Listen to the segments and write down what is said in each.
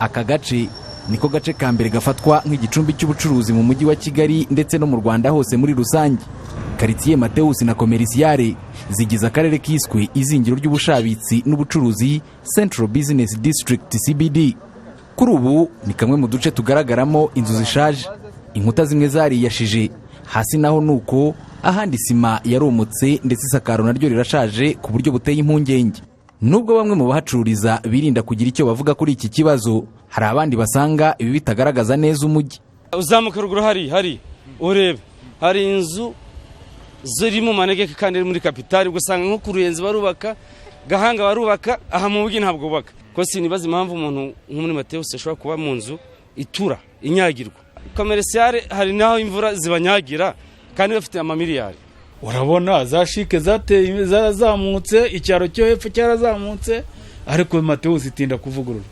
Aka gace niko gace ka mbere gafatwa nk'igicumbi cy'ubucuruzi mu mujyi wa Kigali ndetse no mu Rwanda hose muri rusange. Quartier Mateus na Commerciale zigize akarere kiswe izingiro ry'ubushabitsi n'ubucuruzi Central Business District CBD. Kuri ubu ni kamwe mu duce tugaragaramo inzu zishaje, inkuta zimwe zariyashije, hasi naho nuko, ahandi sima yaromotse ndetse isakaro naryo rirashaje ku buryo buteye impungenge. Nubwo bamwe mu bahacururiza birinda kugira icyo bavuga kuri iki kibazo, hari abandi basanga ibi bitagaragaza neza umujyi. Uzamuka ruguru hari urebe hari inzu ziri mu manegeka kandi muri kapitali, gusanga nko kuruyenzi barubaka, Gahanga barubaka, aha mu mujyi ntabwo bubaka. Ko sinibaza impamvu umuntu nk'umuri Mateus ashobora kuba mu nzu itura inyagirwa. Commerciale hari naho imvura zibanyagira kandi bafite amamiliyari. Urabona za shike zateye zarazamutse, icyaro cyo hepfo cyarazamutse, ariko Mateus itinda kuvugururwa.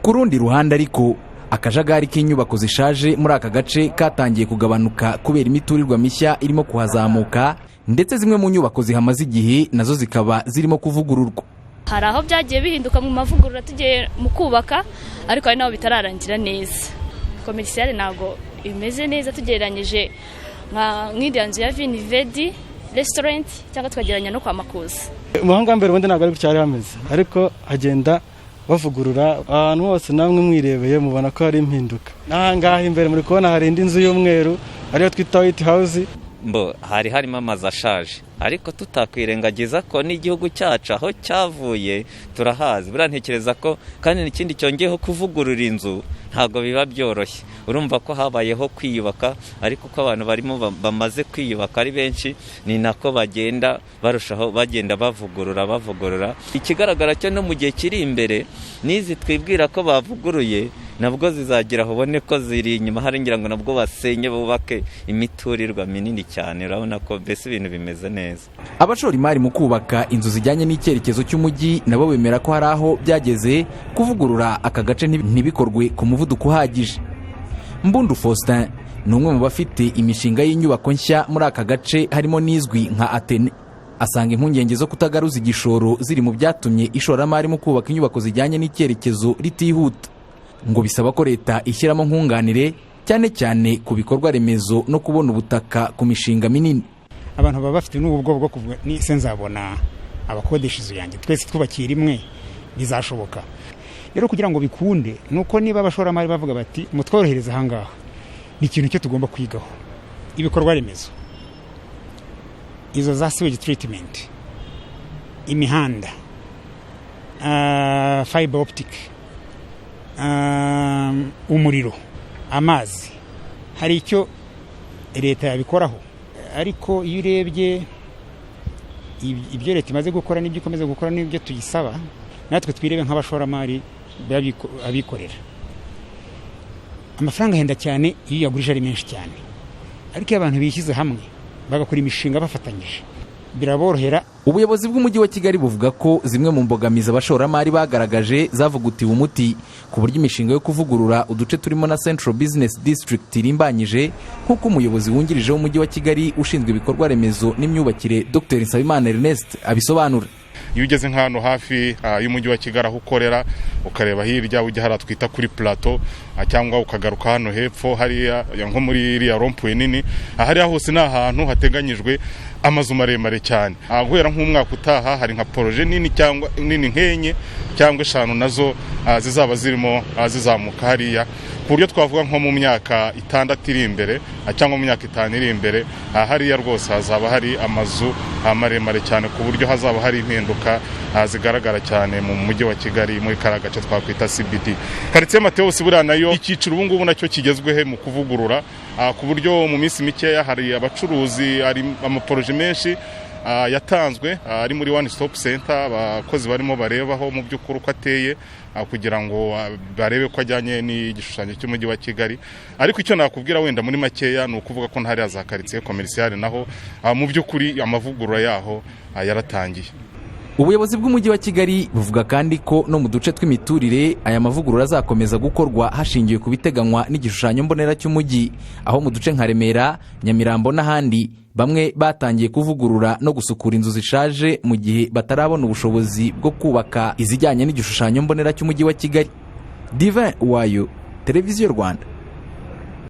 Ku rundi ruhande ariko akajagari k'inyubako zishaje muri aka gace katangiye kugabanuka kubera imiturirwa mishya irimo kuhazamuka, ndetse zimwe mu nyubako zihamaze igihe nazo zikaba zirimo kuvugururwa. Hari aho byagiye bihinduka mu mavugurura tugiye mu kubaka, ariko hari naho bitararangira neza. Commerciale nago imeze neza tugereranyije nk'indi nzu ya Vinivedi restaurant cyangwa twageranya no kwa Makuza. Umuhanga mbere wende ntabwo ari cyari hameze, ariko agenda bavugurura ahantu hose, namwe mwirebeye mubona ko hari impinduka. Nahangaha imbere muri kubona hari indi nzu y'umweru ariyo twita White House. Hari harimo amazu ashaje, ariko tutakwirengagiza ko n'igihugu cyacu aho cyavuye turahazi. Burantekereza ko kandi n'ikindi cyongeyeho kuvugurura inzu ntago biba byoroshye. Urumva ko habayeho kwiyubaka, ariko ko abantu barimo bamaze kwiyubaka ari benshi, ni nako bagenda barushaho bagenda bavugurura. Ikigaragara cyo no mu gihe kiri imbere nizi twibwira ko bavuguruye nabwo zizagira ubone ko ziri inyuma, hari ngira ngo nabwo basenye bubake imiturirwa minini cyane. Urabona ko bese ibintu bimeze neza. Abashora imari mu kubaka inzu zijyanye n'icyerekezo cy'umujyi nabo bemera ko hari aho byageze kuvugurura aka gace ntibikorwe ku muvuduko uhagije. Mbundu Faustin ni umwe mu bafite imishinga y'inyubako nshya muri aka gace, harimo n'izwi nka Atene. Asanga impungenge zo kutagaruza igishoro ziri mu byatumye ishoramari mu kubaka inyubako zijyanye n'icyerekezo ritihuta. Ngo bisaba ko leta ishyiramo nkunganire cyane cyane ku bikorwa remezo no kubona ubutaka ku mishinga minini. Abantu baba bafite n'ubwo bwo kuvuga ni nzabona abakodesha inzu yanjye, twese twubakiye rimwe bizashoboka. Rero kugira ngo bikunde nuko niba abashoramari bavuga bati mutworohereza ahangaha, ni ikintu cyo tugomba kwigaho. Ibikorwa remezo, izo za sewage treatment, imihanda, fiber optic, umuriro, amazi, hari icyo leta yabikoraho. Ariko iyo urebye ibyo leta imaze gukora n'ibyo ikomeza gukora n'ibyo tuyisaba, natwe twirebe nk'abashoramari abikorera. Amafaranga henda cyane iyo yagurije ari menshi cyane, ariko abantu bishyize hamwe bagakora imishinga bafatanyije biraborohera. Ubuyobozi bw'umujyi wa Kigali buvuga ko zimwe mu mbogamizi abashoramari bagaragaje zavugutiwe umuti, ku buryo imishinga yo kuvugurura uduce turimo na Central Business District irimbanyije, nk'uko umuyobozi wungirije w'umujyi wa Kigali ushinzwe ibikorwa remezo n'imyubakire Dr Nsabimana Ernest abisobanura. Iyo ugeze nk'ahantu hafi y'umujyi wa Kigali aho ukorera, ukareba hirya ujya hari twita kuri plateau, cyangwa ukagaruka hano hepfo hariya nko muri iriya rompuwe nini, hariya hose ni ahantu hateganyijwe amazu maremare cyane. Guhera nk'umwaka utaha hari nka projet nini cyangwa nini nkenye cyangwa eshanu nazo zizaba zirimo zizamuka hariya, ku buryo twavuga nko mu myaka 6 iri imbere cyangwa mu myaka 5 iri imbere, hariya rwose hazaba hari amazu maremare cyane, ku buryo hazaba hari impinduka zigaragara cyane mu mujyi wa Kigali muri karagace twakwita CBD. Quartier Mateus buriya nayo icyiciro ubu ngubu nacyo kigezwehe mu kuvugurura, ku buryo mu minsi mikeya hari abacuruzi, ari amaproje menshi yatanzwe ari muri one stop center, abakozi barimo barebaho mu by'ukuri uko ateye kugira ngo barebe ko ajyanye n'igishushanyo cy'umujyi wa Kigali. Ariko icyo nakubwira wenda muri makeya ni ukuvuga ko ntari za quartier commerciale naho mu by'ukuri amavugurura yaho yaratangiye. Ubuyobozi bw'umujyi wa Kigali buvuga kandi ko no mu duce tw'imiturire aya mavugurura azakomeza gukorwa hashingiwe ku biteganywa n'igishushanyo mbonera cy'umujyi, aho mu duce nka Remera, Nyamirambo n'ahandi bamwe batangiye kuvugurura no gusukura inzu zishaje mu gihe batarabona ubushobozi bwo kubaka izijyanye n'igishushanyo mbonera cy'umujyi wa Kigali. Divin Wayo, Televiziyo Rwanda.